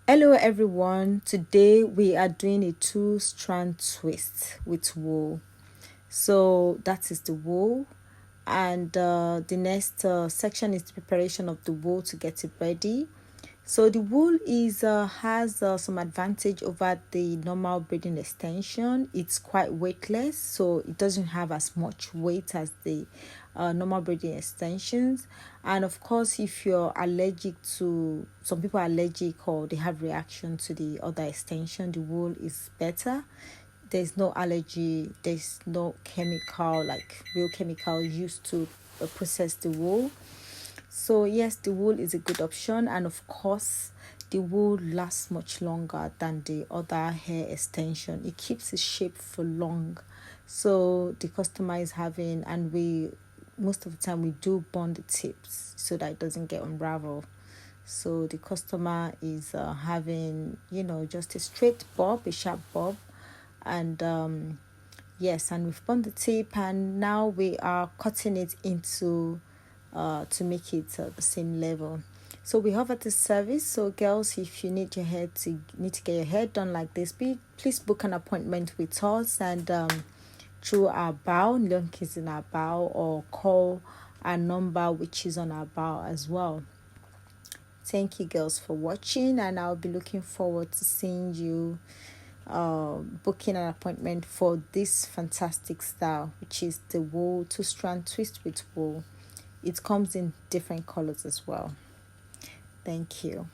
Hello everyone, today we are doing a two strand twist with wool. So that is the wool, and the next section is the preparation of the wool to get it ready. So the wool is has some advantage over the normal braiding extension. It's quite weightless, so it doesn't have as much weight as the normal braiding extensions. And of course, if you're allergic to, some people are allergic or they have reaction to the other extension, the wool is better. There's no allergy, there's no chemical, like real chemical used to process the wool. So yes, the wool is a good option, and of course the wool lasts much longer than the other hair extension. It keeps its shape for long. So the customer is having, and we most of the time we do bond the tips so that it doesn't get unraveled. So the customer is having, just a straight bob, a sharp bob, and yes, and we've bond the tip, and now we are cutting it into to make it the same level. So we have at the service. So girls, if you need to get your hair done like this, please book an appointment with us, and through our bow, link is in our bow, or call our number which is on our bow as well. Thank you girls for watching, and I'll be looking forward to seeing you booking an appointment for this fantastic style, which is the wool two strand twist with wool. It comes in different colors as well. Thank you.